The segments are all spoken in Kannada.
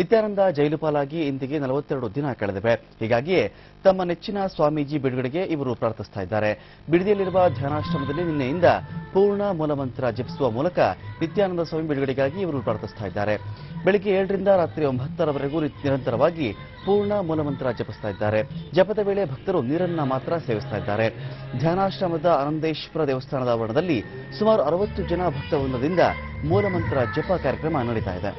ನಿತ್ಯಾನಂದ ಜೈಲು ಪಾಲಾಗಿ ಇಂದಿಗೆ 42 ದಿನ ಕಳೆದಿವೆ. ಹೀಗಾಗಿಯೇ ತಮ್ಮ ನೆಚ್ಚಿನ ಸ್ವಾಮೀಜಿ ಬಿಡುಗಡೆಗೆ ಇವರು ಪ್ರಾರ್ಥಿಸ್ತಾ ಇದ್ದಾರೆ. ಬಿಡದಿಯಲ್ಲಿರುವ ಧ್ಯಾನಾಶ್ರಮದಲ್ಲಿ ನಿನ್ನೆಯಿಂದ ಪೂರ್ಣ ಮೂಲಮಂತ್ರ ಜಪಿಸುವ ಮೂಲಕ ನಿತ್ಯಾನಂದ ಸ್ವಾಮಿ ಬಿಡುಗಡೆಗಾಗಿ ಇವರು ಪ್ರಾರ್ಥಿಸ್ತಾ ಇದ್ದಾರೆ. ಬೆಳಗ್ಗೆ 7 ರಿಂದ ರಾತ್ರಿ 9 ರವರೆಗೂ ನಿರಂತರವಾಗಿ ಪೂರ್ಣ ಮೂಲಮಂತ್ರ ಜಪಿಸ್ತಾ ಇದ್ದಾರೆ. ಜಪದ ವೇಳೆ ಭಕ್ತರು ನೀರನ್ನ ಮಾತ್ರ ಸೇವಿಸ್ತಾ ಇದ್ದಾರೆ. ಧ್ಯಾನಾಶ್ರಮದ ಆನಂದೇಶ್ವರ ದೇವಸ್ಥಾನದ ಆವರಣದಲ್ಲಿ ಸುಮಾರು 60 ಜನ ಭಕ್ತವೃಂದದಿಂದ ಮೂಲಮಂತ್ರ ಜಪ ಕಾರ್ಯಕ್ರಮ ನಡೀತಾ ಇದೆ.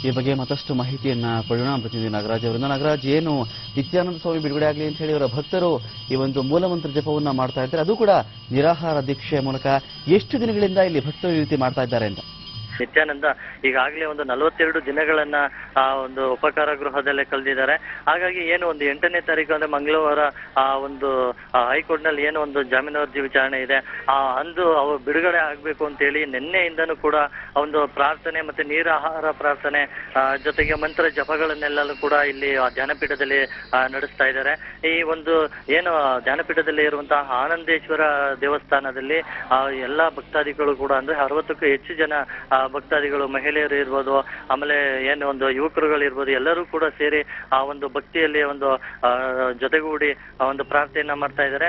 ಈ ಬಗ್ಗೆ ಮತ್ತಷ್ಟು ಮಾಹಿತಿಯನ್ನ ಪಡೆಯೋಣ ಪ್ರತಿನಿಧಿ ನಾಗರಾಜ್ ಅವರಿಂದ. ನಾಗರಾಜ್, ಏನು ನಿತ್ಯಾನಂದ ಸ್ವಾಮಿ ಬಿಡುಗಡೆ ಆಗಲಿ ಅಂತ ಹೇಳಿ ಅವರ ಭಕ್ತರು ಈ ಒಂದು ಮೂಲಮಂತ್ರ ಜಪವನ್ನ ಮಾಡ್ತಾ ಇದ್ದಾರೆ, ಅದು ಕೂಡ ನಿರಾಹಾರ ದೀಕ್ಷೆಯ ಮೂಲಕ. ಎಷ್ಟು ದಿನಗಳಿಂದ ಇಲ್ಲಿ ಭಕ್ತರು ಈ ರೀತಿ ಮಾಡ್ತಾ ಇದ್ದಾರೆ ಅಂತ? ನಿತ್ಯಾನಂದ ಈಗಾಗಲೇ ಒಂದು 42 ದಿನಗಳನ್ನ ಒಂದು ಉಪಕಾರ ಗೃಹದಲ್ಲೇ ಕಳೆದಿದ್ದಾರೆ. ಹಾಗಾಗಿ ಏನು ಒಂದು 8ನೇ ತಾರೀಕು ಅಂದ್ರೆ ಮಂಗಳವಾರ ಒಂದು ಹೈಕೋರ್ಟ್ ನಲ್ಲಿ ಏನು ಒಂದು ಜಾಮೀನು ಅರ್ಜಿ ವಿಚಾರಣೆ ಇದೆ, ಅಂದು ಅವರು ಬಿಡುಗಡೆ ಆಗ್ಬೇಕು ಅಂತ ಹೇಳಿ ನಿನ್ನೆಯಿಂದನೂ ಕೂಡ ಒಂದು ಪ್ರಾರ್ಥನೆ ಮತ್ತೆ ನೀರಾಹಾರ ಪ್ರಾರ್ಥನೆ ಜೊತೆಗೆ ಮಂತ್ರ ಜಪಗಳನ್ನೆಲ್ಲೂ ಕೂಡ ಇಲ್ಲಿ ಧ್ಯಾನಪೀಠದಲ್ಲಿ ನಡೆಸ್ತಾ ಇದ್ದಾರೆ. ಈ ಒಂದು ಏನು ಧ್ಯಾನಪೀಠದಲ್ಲಿ ಇರುವಂತಹ ಆನಂದೇಶ್ವರ ದೇವಸ್ಥಾನದಲ್ಲಿ ಎಲ್ಲಾ ಭಕ್ತಾದಿಗಳು ಕೂಡ ಅಂದ್ರೆ 60ಕ್ಕೂ ಹೆಚ್ಚು ಜನ ಭಕ್ತಾದಿಗಳು, ಮಹಿಳೆಯರು ಇರ್ಬೋದು, ಆಮೇಲೆ ಏನು ಒಂದು ಯುವಕರುಗಳಿರ್ಬೋದು, ಎಲ್ಲರೂ ಕೂಡ ಸೇರಿ ಆ ಒಂದು ಭಕ್ತಿಯಲ್ಲಿ ಒಂದು ಜೊತೆಗೂಡಿ ಒಂದು ಪ್ರಾರ್ಥನೆಯನ್ನ ಮಾಡ್ತಾ ಇದ್ದಾರೆ.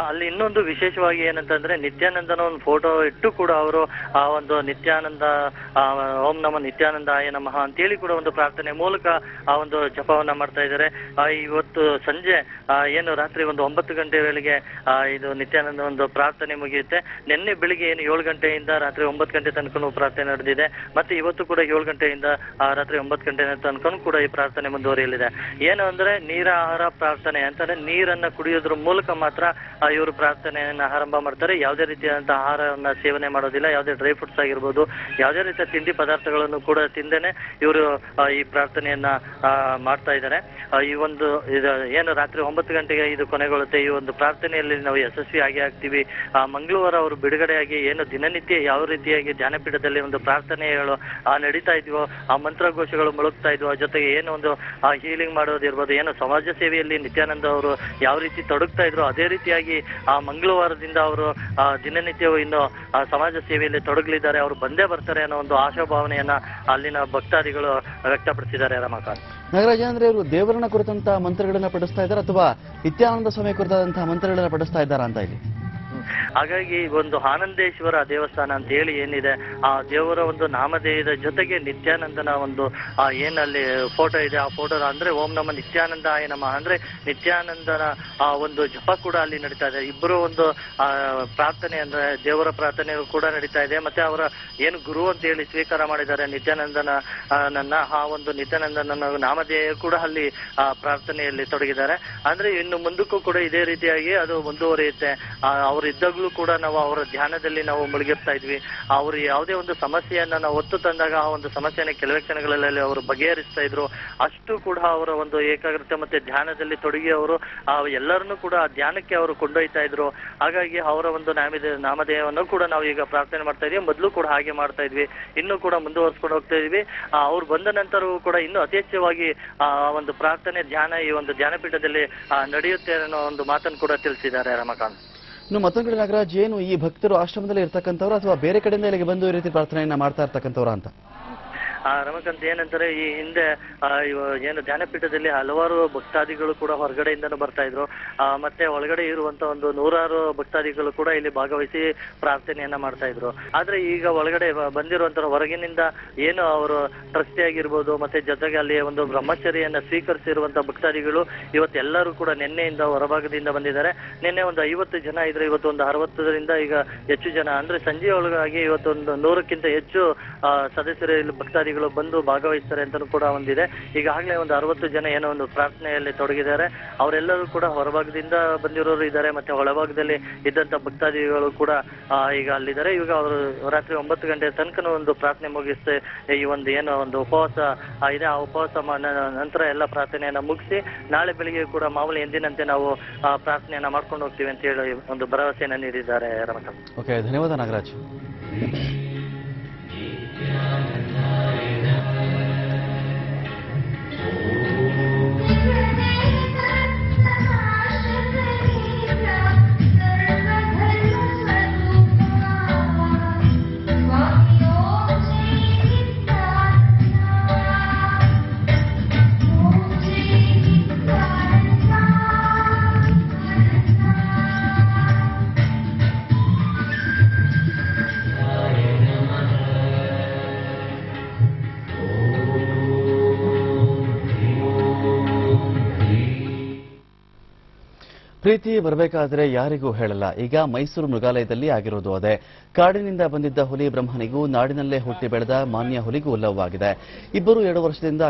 ಅಲ್ಲಿ ಇನ್ನೊಂದು ವಿಶೇಷವಾಗಿ ಏನಂತಂದ್ರೆ ನಿತ್ಯಾನಂದನ ಒಂದು ಫೋಟೋ ಇಟ್ಟು ಕೂಡ ಅವರು ಆ ಒಂದು ನಿತ್ಯಾನಂದ ಓಂ ನಮ ನಿತ್ಯಾನಂದಾಯ ನಮಃ ಅಂತೇಳಿ ಕೂಡ ಒಂದು ಪ್ರಾರ್ಥನೆ ಮೂಲಕ ಆ ಒಂದು ಜಪವನ್ನ ಮಾಡ್ತಾ ಇದ್ದಾರೆ. ಇವತ್ತು ಸಂಜೆ ಏನು ರಾತ್ರಿ ಒಂದು 9 ಗಂಟೆ ವೇಳೆಗೆ ಇದು ನಿತ್ಯಾನಂದ ಒಂದು ಪ್ರಾರ್ಥನೆ ಮುಗಿಯುತ್ತೆ. ನಿನ್ನೆ ಬೆಳಿಗ್ಗೆ ಏನು 7 ಗಂಟೆಯಿಂದ ರಾತ್ರಿ 9 ಗಂಟೆ ತನಕ ಪ್ರಾರ್ಥನೆ ನಡೆದಿದೆ. ಮತ್ತೆ ಇವತ್ತು ಕೂಡ 7 ಗಂಟೆಯಿಂದ ರಾತ್ರಿ 9 ಗಂಟೆ ತನಕ ಕೂಡ ಈ ಪ್ರಾರ್ಥನೆ ಮುಂದುವರಿಯಲಿದೆ. ಏನು ಅಂದ್ರೆ ನೀರಾಹಾರ ಪ್ರಾರ್ಥನೆ ಅಂತಂದ್ರೆ ನೀರನ್ನ ಕುಡಿಯೋದ್ರ ಮೂಲಕ ಮಾತ್ರ ಇವರು ಪ್ರಾರ್ಥನೆಯನ್ನ ಆರಂಭ ಮಾಡ್ತಾರೆ. ಯಾವುದೇ ರೀತಿಯಾದಂತಹ ಆಹಾರವನ್ನ ಸೇವನೆ ಮಾಡೋದಿಲ್ಲ. ಯಾವುದೇ ಡ್ರೈ ಫ್ರೂಟ್ಸ್ ಆಗಿರ್ಬೋದು, ಯಾವುದೇ ರೀತಿಯ ತಿಂಡಿ ಪದಾರ್ಥಗಳನ್ನು ಕೂಡ ತಿಂದೇನೆ ಇವರು ಈ ಪ್ರಾರ್ಥನೆಯನ್ನ ಮಾಡ್ತಾ ಇದ್ದಾರೆ. ಈ ಒಂದು ಏನು ರಾತ್ರಿ 9 ಗಂಟೆಗೆ ಇದು ಕೊನೆಗೊಳ್ಳುತ್ತೆ. ಈ ಒಂದು ಪ್ರಾರ್ಥನೆಯಲ್ಲಿ ನಾವು ಯಶಸ್ವಿ ಆಗ್ತೀವಿ. ಮಂಗಳವಾರ ಅವರು ಬಿಡುಗಡೆಯಾಗಿ ಏನು ದಿನನಿತ್ಯ ಯಾವ ರೀತಿಯಾಗಿ ಧ್ಯಾನಪೀಠದಲ್ಲಿ ಒಂದು ಪ್ರಾರ್ಥನೆಗಳು ನಡೀತಾ ಇದ್ವೋ, ಆ ಮಂತ್ರಘೋಷಗಳು ಮುಳುಗ್ತಾ ಇದ್ವು, ಜೊತೆಗೆ ಏನು ಒಂದು ಹೀಲಿಂಗ್ ಮಾಡೋದಿರ್ಬೋದು, ಏನು ಸಮಾಜ ಸೇವೆಯಲ್ಲಿ ನಿತ್ಯಾನಂದ ಅವರು ಯಾವ ರೀತಿ ತೊಡಗ್ತಾ ಇದ್ರು, ಅದೇ ರೀತಿಯಾಗಿ ಆ ಮಂಗಳವಾರದಿಂದ ಅವರು ದಿನನಿತ್ಯವೂ ಇನ್ನು ಸಮಾಜ ಸೇವೆಯಲ್ಲಿ ತೊಡಗಲಿದ್ದಾರೆ. ಅವರು ಬಂದೇ ಬರ್ತಾರೆ ಅನ್ನೋ ಒಂದು ಆಶಾಭಾವನೆಯನ್ನ ಅಲ್ಲಿನ ಭಕ್ತಾದಿಗಳು ವ್ಯಕ್ತಪಡಿಸಿದ್ದಾರೆ. ರಮಾಕಾಂತ್, ನಾಗರಾಜ, ಅಂದ್ರೆ ಇವರು ದೇವರನ್ನ ಕುರಿತಂತಹ ಮಂತ್ರಗಳನ್ನ ಪಠಿಸ್ತಾ ಇದ್ದಾರೆ ಅಥವಾ ನಿತ್ಯಾನಂದ ಸ್ವಾಮಿ ಕುರಿತಾದಂತಹ ಮಂತ್ರಗಳನ್ನ ಪಠಿಸ್ತಾ ಇದ್ದಾರಾ ಅಂತ ಇಲ್ಲಿ? ಹಾಗಾಗಿ ಒಂದು ಆನಂದೇಶ್ವರ ದೇವಸ್ಥಾನ ಅಂತ ಹೇಳಿ ಏನಿದೆ, ಆ ದೇವರ ಒಂದು ನಾಮಧೇಯದ ಜೊತೆಗೆ ನಿತ್ಯಾನಂದನ ಒಂದು ಏನಲ್ಲಿ ಫೋಟೋ ಇದೆ, ಆ ಫೋಟೋ ಅಂದ್ರೆ ಓಂ ನಮ ನಿತ್ಯಾನಂದಾಯ ನಮಃ ಅಂದ್ರೆ ನಿತ್ಯಾನಂದನ ಒಂದು ಜಪ ಕೂಡ ಅಲ್ಲಿ ನಡೀತಾ ಇದೆ. ಇಬ್ಬರು ಒಂದು ಪ್ರಾರ್ಥನೆ ಅಂದ್ರೆ ದೇವರ ಪ್ರಾರ್ಥನೆ ಕೂಡ ನಡೀತಾ ಇದೆ. ಮತ್ತೆ ಅವರ ಏನು ಗುರು ಅಂತ ಹೇಳಿ ಸ್ವೀಕಾರ ಮಾಡಿದ್ದಾರೆ ನಿತ್ಯಾನಂದನ ಆ ಒಂದು ನಿತ್ಯಾನಂದನ ನಾಮಧೇಯ ಕೂಡ ಅಲ್ಲಿ ಪ್ರಾರ್ಥನೆಯಲ್ಲಿ ತೊಡಗಿದ್ದಾರೆ. ಅಂದ್ರೆ ಇನ್ನು ಮುಂದಕ್ಕೂ ಕೂಡ ಇದೇ ರೀತಿಯಾಗಿ ಅದು ಮುಂದುವರಿಯುತ್ತೆ. ಅವರು ಇದ್ದಾಗಲೂ ಕೂಡ ನಾವು ಅವರ ಧ್ಯಾನದಲ್ಲಿ ನಾವು ಮುಳುಗಿರ್ತಾ ಇದ್ವಿ. ಅವರು ಯಾವುದೇ ಒಂದು ಸಮಸ್ಯೆಯನ್ನ ನಾವು ಒತ್ತು ತಂದಾಗ ಆ ಒಂದು ಸಮಸ್ಯೆನ ಕೆಲವೇ ಕ್ಷಣಗಳಲ್ಲಿ ಅವರು ಬಗೆಹರಿಸ್ತಾ ಇದ್ರು. ಅಷ್ಟು ಕೂಡ ಅವರ ಒಂದು ಏಕಾಗ್ರತೆ ಮತ್ತೆ ಧ್ಯಾನದಲ್ಲಿ ತೊಡಗಿ ಅವರು ಎಲ್ಲರನ್ನೂ ಕೂಡ ಆ ಧ್ಯಾನಕ್ಕೆ ಅವರು ಕೊಂಡೊಯ್ತಾ ಇದ್ರು. ಹಾಗಾಗಿ ಅವರ ಒಂದು ನಾಮಧೇಯವನ್ನು ಕೂಡ ನಾವು ಈಗ ಪ್ರಾರ್ಥನೆ ಮಾಡ್ತಾ ಇದೀವಿ. ಮೊದಲು ಕೂಡ ಹಾಗೆ ಮಾಡ್ತಾ ಇದ್ವಿ, ಇನ್ನೂ ಕೂಡ ಮುಂದುವರ್ಸ್ಕೊಂಡು ಹೋಗ್ತಾ ಇದೀವಿ. ಅವ್ರು ಬಂದ ನಂತರವೂ ಕೂಡ ಇನ್ನೂ ಅತಿಹೆಚ್ಚವಾಗಿ ಒಂದು ಪ್ರಾರ್ಥನೆ ಧ್ಯಾನ ಈ ಒಂದು ಧ್ಯಾನಪೀಠದಲ್ಲಿ ನಡೆಯುತ್ತೆ ಅನ್ನೋ ಒಂದು ಮಾತನ್ನು ಕೂಡ ತಿಳಿಸಿದ್ದಾರೆ. ರಮಾಕಾಂತ್, ಇನ್ನು ಮತ್ತೊಂದು ಕಡೆ ನಾಗರಾಜ್, ಏನು ಈ ಭಕ್ತರು ಆಶ್ರಮದಲ್ಲಿ ಇರ್ತಕ್ಕಂಥವ್ರು ಅಥವಾ ಬೇರೆ ಕಡೆಯಿಂದ ಇಲ್ಲಿಗೆ ಬಂದು ಈ ರೀತಿ ಪ್ರಾರ್ಥನೆಯನ್ನ ಮಾಡ್ತಾ ಇರ್ತಕ್ಕಂಥವ್ರ ಅಂತ? ರಮಕಾಂತ್ ಏನಂತಾರೆ, ಈ ಹಿಂದೆ ಏನು ಧ್ಯಾನಪೀಠದಲ್ಲಿ ಹಲವಾರು ಭಕ್ತಾದಿಗಳು ಕೂಡ ಹೊರಗಡೆಯಿಂದನೂ ಬರ್ತಾ ಇದ್ರು. ಮತ್ತೆ ಒಳಗಡೆ ಇರುವಂತ ಒಂದು 100 ಭಕ್ತಾದಿಗಳು ಕೂಡ ಇಲ್ಲಿ ಭಾಗವಹಿಸಿ ಪ್ರಾರ್ಥನೆಯನ್ನ ಮಾಡ್ತಾ ಇದ್ರು. ಆದ್ರೆ ಈಗ ಒಳಗಡೆ ಬಂದಿರುವಂತ ಹೊರಗಿನಿಂದ ಏನು ಅವರು ಟ್ರಸ್ಟಿ ಆಗಿರ್ಬೋದು, ಮತ್ತೆ ಜೊತೆಗೆ ಅಲ್ಲಿ ಒಂದು ಬ್ರಹ್ಮಚರ್ಯನ್ನ ಸ್ವೀಕರಿಸಿರುವಂತ ಭಕ್ತಾದಿಗಳು ಇವತ್ತೆಲ್ಲರೂ ಕೂಡ ನಿನ್ನೆಯಿಂದ ಹೊರಭಾಗದಿಂದ ಬಂದಿದ್ದಾರೆ. ನಿನ್ನೆ ಒಂದು 50 ಜನ ಇದ್ರೆ, ಇವತ್ತು ಒಂದು 60ರಿಂದ ಈಗ ಹೆಚ್ಚು ಜನ, ಅಂದ್ರೆ ಸಂಜೆ ಒಳಗಾಗಿ ಇವತ್ತೊಂದು 100ಕ್ಕಿಂತ ಹೆಚ್ಚು ಸದಸ್ಯರು ಇಲ್ಲಿ ಭಕ್ತಾದಿಗಳು ಬಂದು ಭಾಗವಹಿಸ್ತಾರೆ ಅಂತಲೂ ಕೂಡ ಒಂದಿದೆ. ಈಗಾಗಲೇ ಒಂದು 60 ಜನ ಏನೋ ಒಂದು ಪ್ರಾರ್ಥನೆಯಲ್ಲಿ ತೊಡಗಿದ್ದಾರೆ. ಅವರೆಲ್ಲರೂ ಕೂಡ ಹೊರಭಾಗದಿಂದ ಬಂದಿರೋರು ಇದ್ದಾರೆ, ಮತ್ತೆ ಒಳಭಾಗದಲ್ಲಿ ಇದ್ದಂತ ಭಕ್ತಾದಿಗಳು ಕೂಡ ಈಗ ಅಲ್ಲಿದ್ದಾರೆ. ಈಗ ಅವರು ರಾತ್ರಿ 9 ಗಂಟೆ ತನಕ ಒಂದು ಪ್ರಾರ್ಥನೆ ಮುಗಿಸಿ ಈ ಒಂದು ಏನೋ ಒಂದು ಉಪವಾಸ ಇದೆ, ಆ ಉಪವಾಸ ನಂತರ ಎಲ್ಲ ಪ್ರಾರ್ಥನೆಯನ್ನ ಮುಗಿಸಿ ನಾಳೆ ಬೆಳಿಗ್ಗೆ ಕೂಡ ಮಾಮೂಲಿ ಎಂದಿನಂತೆ ನಾವು ಪ್ರಾರ್ಥನೆಯನ್ನ ಮಾಡ್ಕೊಂಡು ಹೋಗ್ತೀವಿ ಅಂತ ಹೇಳಿ ಒಂದು ಭರವಸೆಯನ್ನ ನೀಡಿದ್ದಾರೆ. ರಮಕಾಂತ್. ಓಕೆ, ಧನ್ಯವಾದ ನಾಗರಾಜ್. ಪ್ರೀತಿ ಬರಬೇಕಾದ್ರೆ ಯಾರಿಗೂ ಹೇಳಲ್ಲ. ಈಗ ಮೈಸೂರು ಮೃಗಾಲಯದಲ್ಲಿ ಆಗಿರೋದು ಅದೇ. ಕಾಡಿನಿಂದ ಬಂದಿದ್ದ ಹುಲಿ ಬ್ರಹ್ಮನಿಗೂ ನಾಡಿನಲ್ಲೇ ಹುಟ್ಟಿ ಬೆಳೆದ ಮಾನ್ಯ ಹುಲಿಗೂ ಲವ್ ಆಗಿದೆ. ಇಬ್ಬರು 2 ವರ್ಷದಿಂದ